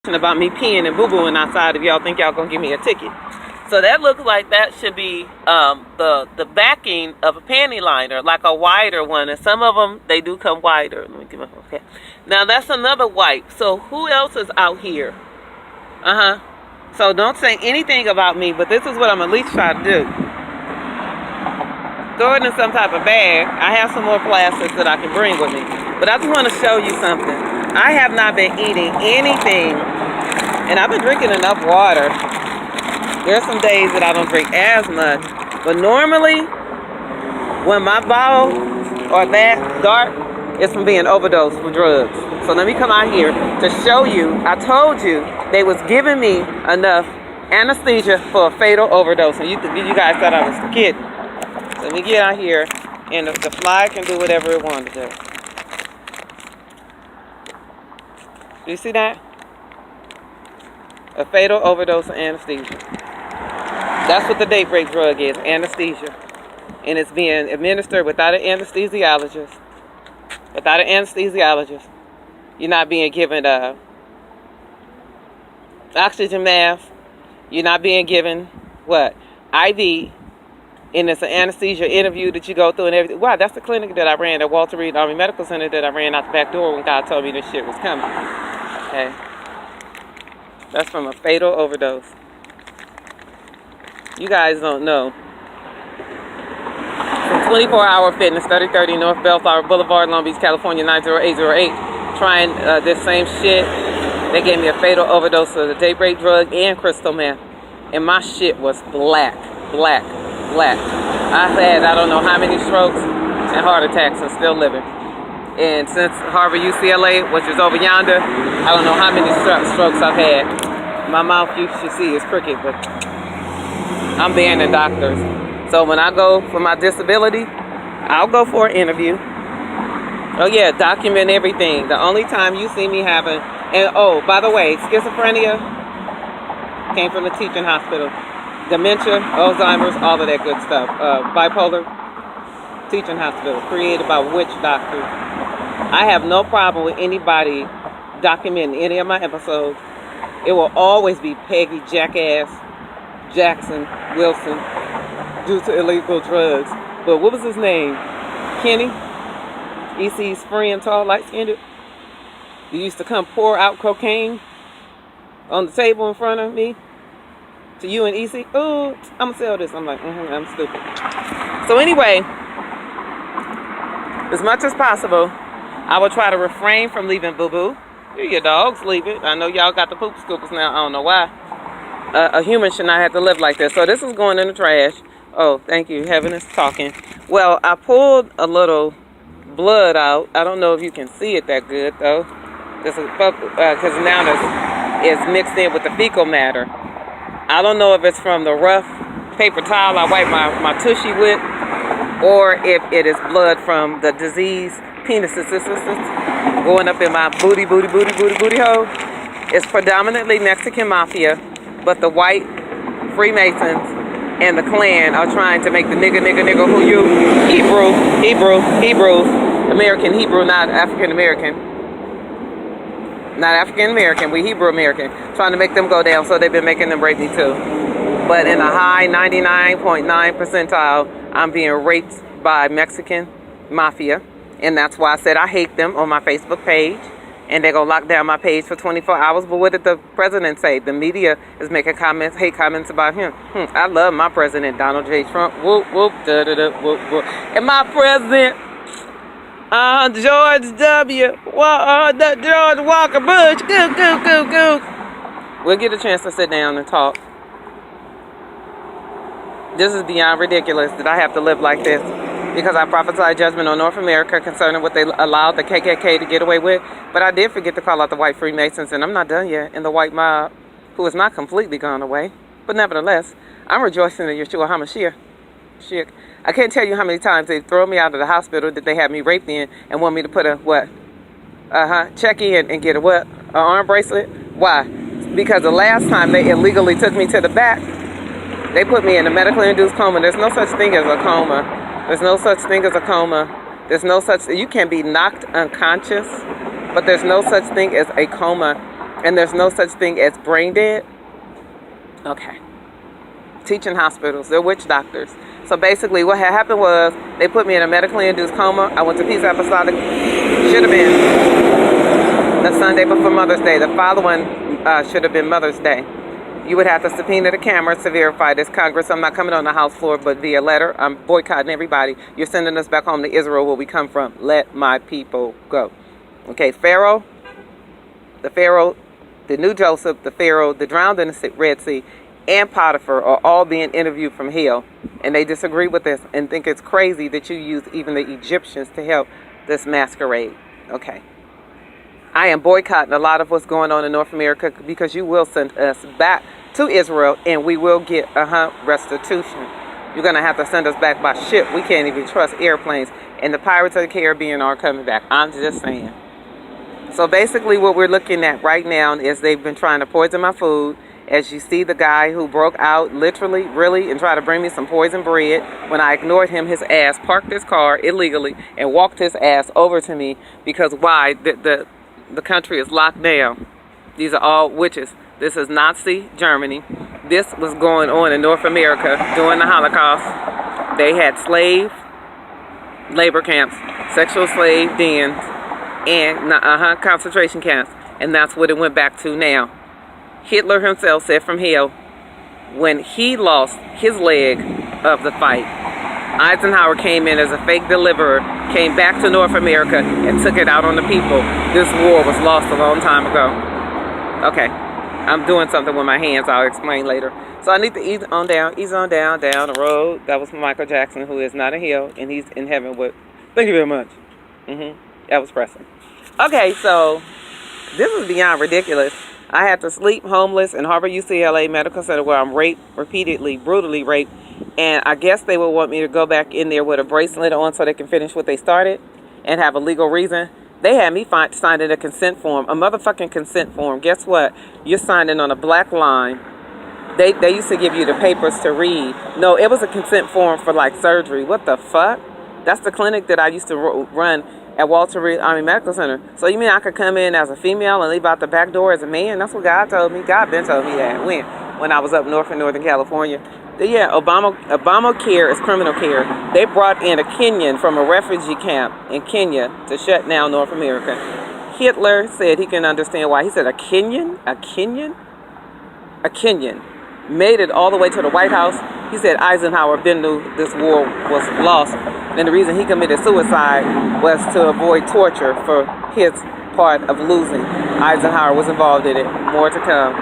about me peeing and boo-booing outside if y'all think y'all gonna give me a ticket. So that looks like that should be the backing of a panty liner, like a wider one. And some of them, they do come wider. Let me give up. Okay. Now that's another wipe. So who else is out here? So don't say anything about me, but this is what I'm at least trying to do. Throw it in some type of bag. I have some more plastics that I can bring with me. But I just want to show you something. I have not been eating anything, and I've been drinking enough water. There's some days that I don't drink as much, but normally when my bowels are that dark, it's from being overdosed with drugs. So let me come out here to show you. I told you they was giving me enough anesthesia for a fatal overdose, and you guys thought I was kidding. So let me get out here, and the fly can do whatever it wanted to do. Do you see that? A fatal overdose of anesthesia. That's what the date break drug is, anesthesia. And it's being administered without an anesthesiologist. Without an anesthesiologist. You're not being given oxygen mask. You're not being given, what? IV. And it's an anesthesia interview that you go through and everything. Wow, that's the clinic that I ran at Walter Reed Army Medical Center that I ran out the back door when God told me this shit was coming. Okay. That's from a fatal overdose. You guys don't know. From 24-Hour Fitness, 3030 North Bellflower Boulevard, Long Beach, California, 90808. Trying this same shit. They gave me a fatal overdose of the daybreak drug and crystal meth. And my shit was black. I've had I don't know how many strokes and heart attacks and still living. And since Harvard UCLA, which is over yonder, I don't know how many strokes I've had. My mouth, you should see, is crooked, but I'm banning doctors. So when I go for my disability, I'll go for an interview. Oh yeah, document everything. The only time you see me having, and oh, by the way, schizophrenia came from the teaching hospital. Dementia, Alzheimer's, all of that good stuff. Bipolar, teaching hospital, created by witch doctors. I have no problem with anybody documenting any of my episodes. It will always be Peggy, Jackass, Jackson, Wilson, due to illegal drugs. But what was his name? Kenny? EC's friend, tall, light-skinned. He used to come pour out cocaine on the table in front of me. To you and EC, oh, I'm gonna sell this. I'm like, I'm stupid. So anyway, as much as possible, I will try to refrain from leaving boo-boo. Your dogs leave it. I know y'all got the poop scoopers now. I don't know why. A human should not have to live like this. So this is going in the trash. Oh, thank you. Heaven is talking. Well, I pulled a little blood out. I don't know if you can see it that good though. This is because now it's mixed in with the fecal matter. I don't know if it's from the rough paper towel I wipe my tushy with, or if it is blood from the disease penises going up in my booty hole. It's predominantly Mexican mafia, but the white Freemasons and the Klan are trying to make the nigga who you Hebrew, American Hebrew, not African American. Not African American, we Hebrew American, trying to make them go down, so they've been making them rape me too. But in a high 99.9 percentile, I'm being raped by Mexican mafia, and that's why I said I hate them on my Facebook page, and they're gonna lock down my page for 24 hours. But what did the president say? The media is making comments, hate comments about him. I love my president, Donald J. Trump. Whoop, whoop, da-da-da, whoop, whoop. And my president, George W. George Walker Bush. Goo. We'll get a chance to sit down and talk. This is beyond ridiculous that I have to live like this because I prophesied judgment on North America concerning what they allowed the KKK to get away with. But I did forget to call out the white Freemasons, and I'm not done yet. And the white mob, who is not completely gone away. But nevertheless, I'm rejoicing in Yeshua HaMashiach. I can't tell you how many times they throw me out of the hospital that they had me raped in and want me to put a what? Check in and get a what? An arm bracelet? Why? Because the last time they illegally took me to the back, they put me in a medically induced coma. There's no such thing as a coma. There's no such thing as a coma. There's no such, you can be knocked unconscious, but there's no such thing as a coma. And there's no such thing as brain dead? Okay. Teaching hospitals, they're witch doctors. So basically what had happened was they put me in a medically induced coma. I went to Peace Apostolic. Should have been the Sunday before Mother's Day. The following should have been Mother's Day. You would have to subpoena the cameras to verify this. Congress, I'm not coming on the House floor, but via letter. I'm boycotting everybody. You're sending us back home to Israel, where we come from. Let my people go. Okay, Pharaoh, the new Joseph, the Pharaoh, the drowned in the Red Sea, and Potiphar are all being interviewed from hell. And they disagree with this and think it's crazy that you use even the Egyptians to help this masquerade. Okay. I am boycotting a lot of what's going on in North America, because you will send us back to Israel and we will get restitution. You're going to have to send us back by ship. We can't even trust airplanes. And the Pirates of the Caribbean are coming back. I'm just saying. So basically what we're looking at right now is they've been trying to poison my food. As you see, the guy who broke out literally, really, and tried to bring me some poison bread. When I ignored him, his ass parked his car illegally and walked his ass over to me, because why? The country is locked down. These are all witches. This is Nazi Germany. This was going on in North America during the Holocaust. They had slave labor camps, sexual slave dens, and concentration camps. And that's what it went back to now. Hitler himself said from hell, when he lost his leg of the fight, Eisenhower came in as a fake deliverer, came back to North America, and took it out on the people. This war was lost a long time ago. Okay, I'm doing something with my hands. I'll explain later. So I need to ease on down the road. That was from Michael Jackson, who is not in hell, and he's in heaven with. Thank you very much. That was pressing. Okay, so this is beyond ridiculous. I had to sleep homeless in Harvard UCLA Medical Center, where I'm raped, repeatedly, brutally raped. And I guess they would want me to go back in there with a bracelet on so they can finish what they started and have a legal reason. They had me signing a consent form, a motherfucking consent form. Guess what? You're signing on a black line. They used to give you the papers to read. No, it was a consent form for like surgery. What the fuck? That's the clinic that I used to run at Walter Reed Army Medical Center. So you mean I could come in as a female and leave out the back door as a man? That's what God told me. God been told me that when I was up north in Northern California. Yeah, Obamacare is criminal care. They brought in a Kenyan from a refugee camp in Kenya to shut down North America. Hitler said he can understand why. He said a Kenyan made it all the way to the White House. He said Eisenhower knew this war was lost, and the reason he committed suicide was to avoid torture for his part of losing. Eisenhower was involved in it. More to come.